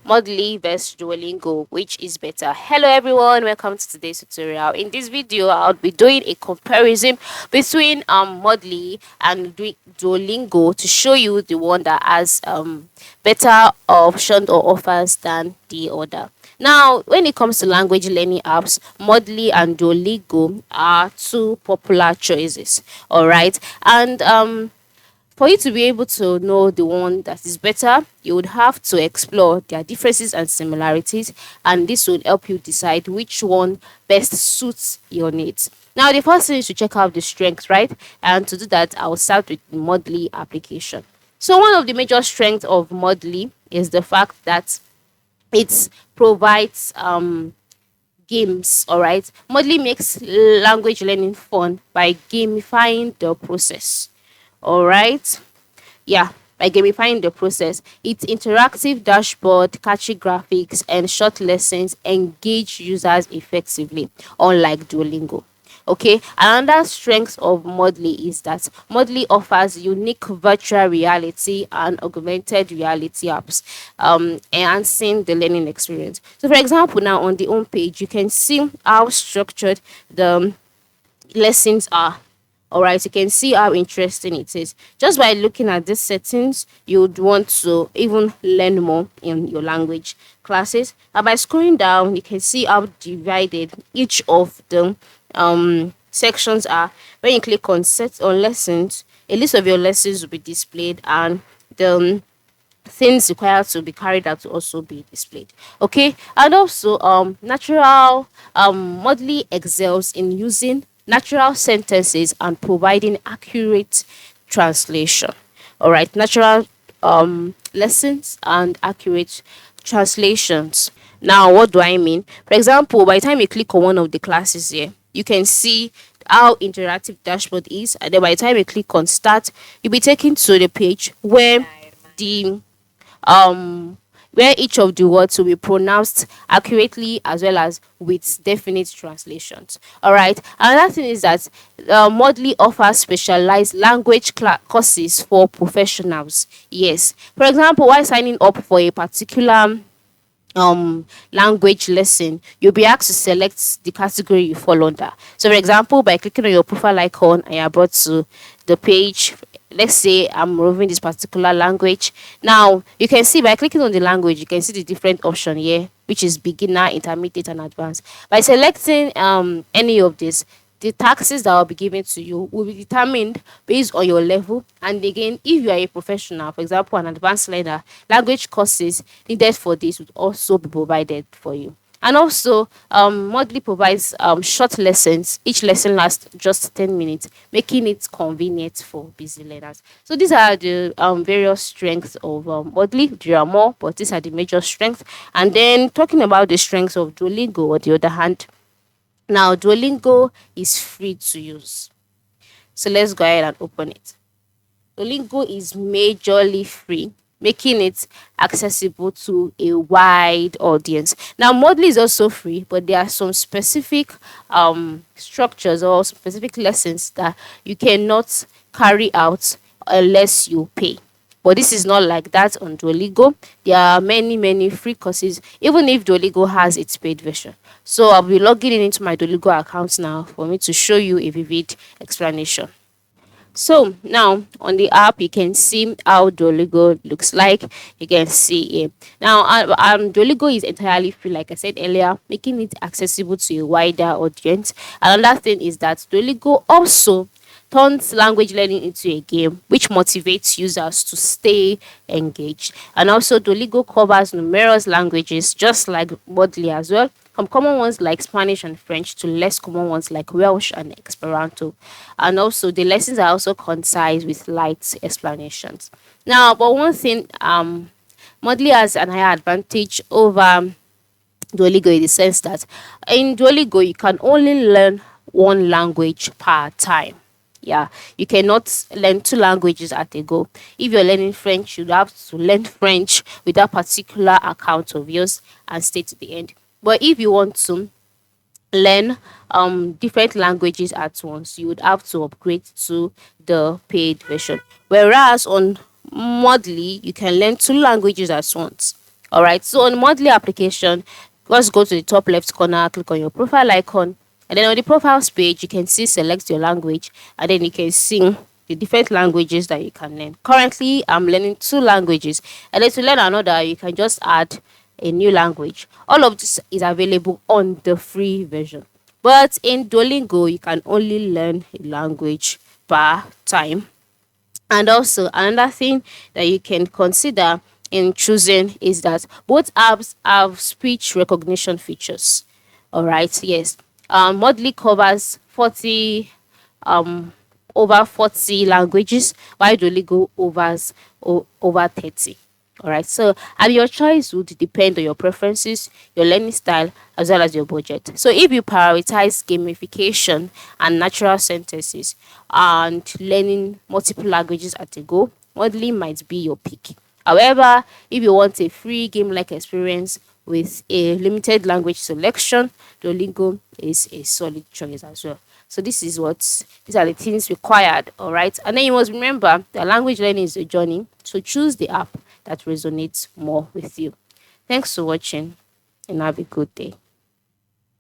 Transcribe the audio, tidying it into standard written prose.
Mondly versus Duolingo, which is better? Hello everyone, welcome to today's tutorial. In this video, I'll be doing a comparison between Mondly and Duolingo to show you the one that has better options or offers than the other. Now, when it comes to language learning apps, Mondly and Duolingo are two popular choices. All right, and for you to be able to know the one that is better, you would have to explore their differences and similarities, and this would help you decide which one best suits your needs. Now, the first thing is to check out the strengths, right? And to do that, I will start with the Mondly application. So, one of the major strengths of Mondly is the fact that it provides games. All right, Mondly makes language learning fun by gamifying the process. All right, yeah, by gamifying the process. Its interactive dashboard, catchy graphics, and short lessons engage users effectively, unlike Duolingo. Okay, another strength of Mondly is that Mondly offers unique virtual reality and augmented reality apps, enhancing the learning experience. So, for example, now on the home page, you can see how structured the lessons are. All right, you can see how interesting it is. Just by looking at these settings, you would want to even learn more in your language classes. And by scrolling down, you can see how divided each of the sections are. When you click on set on lessons, a list of your lessons will be displayed, and the things required to be carried out to also be displayed. Okay, and also natural Mondly excels in using natural sentences and providing accurate translation. All right, natural lessons and accurate translations. Now, what do I mean? For example, by the time you click on one of the classes here, you can see how interactive dashboard is, and then by the time you click on start, you'll be taken to the page the um where each of the words will be pronounced accurately as well as with definite translations. All right. Another thing is that Mondly offers specialized language courses for professionals. Yes. For example, while signing up for a particular language lesson, you'll be asked to select the category you fall under. So, for example, by clicking on your profile icon and you're brought to the page, let's say I'm removing this particular language. Now, you can see by clicking on the language, you can see the different option here, which is beginner, intermediate, and advanced. By selecting any of this, the taxes that will be given to you will be determined based on your level. And again, if you are a professional, for example, an advanced learner, language courses needed for this would also be provided for you. And also, Mondly provides short lessons. Each lesson lasts just 10 minutes, making it convenient for busy learners. So these are the various strengths of Mondly. There are more, but these are the major strengths. And then talking about the strengths of Duolingo, on the other hand, now, Duolingo is free to use. So let's go ahead and open it. Duolingo is majorly free, making it accessible to a wide audience. Now, Mondly is also free, but there are some specific structures or specific lessons that you cannot carry out unless you pay. But this is not like that on Duolingo. There are many free courses, even if Duolingo has its paid version. So I'll be logging into my Duolingo account now for me to show you a vivid explanation. So now on the app, you can see how Duolingo looks like. You can see it. Now, Duolingo is entirely free, like I said earlier, making it accessible to a wider audience. Another thing is that Duolingo also turns language learning into a game, which motivates users to stay engaged. And also, Duolingo covers numerous languages, just like Mondly as well, from common ones like Spanish and French to less common ones like Welsh and Esperanto. And also, the lessons are also concise with light explanations. Now, but one thing, Mondly has an higher advantage over Duolingo in the sense that in Duolingo, you can only learn one language per time. Yeah, you cannot learn two languages at a go. If you're learning French, you have to learn French with that particular account of yours and stay to the end. But if you want to learn different languages at once, you would have to upgrade to the paid version. Whereas on Mondly, you can learn two languages at once. All right. So on monthly application, just go to the top left corner, click on your profile icon, and then on the profiles page, you can see select your language, and then you can see the different languages that you can learn. Currently, I'm learning 2 languages, and then to learn another, you can just add a new language. All of this is available on the free version. But in Duolingo, you can only learn a language per time. And also, another thing that you can consider in choosing is that both apps have speech recognition features. All right, yes. Mondly covers 40 um over 40 languages, while Duolingo over 30. All right, so and your choice would depend on your preferences, your learning style, as well as your budget. So if you prioritize gamification and natural sentences and learning multiple languages at a go, Mondly might be your pick. However, if you want a free game-like experience with a limited language selection, Duolingo is a solid choice as well. So these are the things required, all right? And then you must remember that language learning is a journey, so choose the app that resonates more with you. Thanks for watching and have a good day.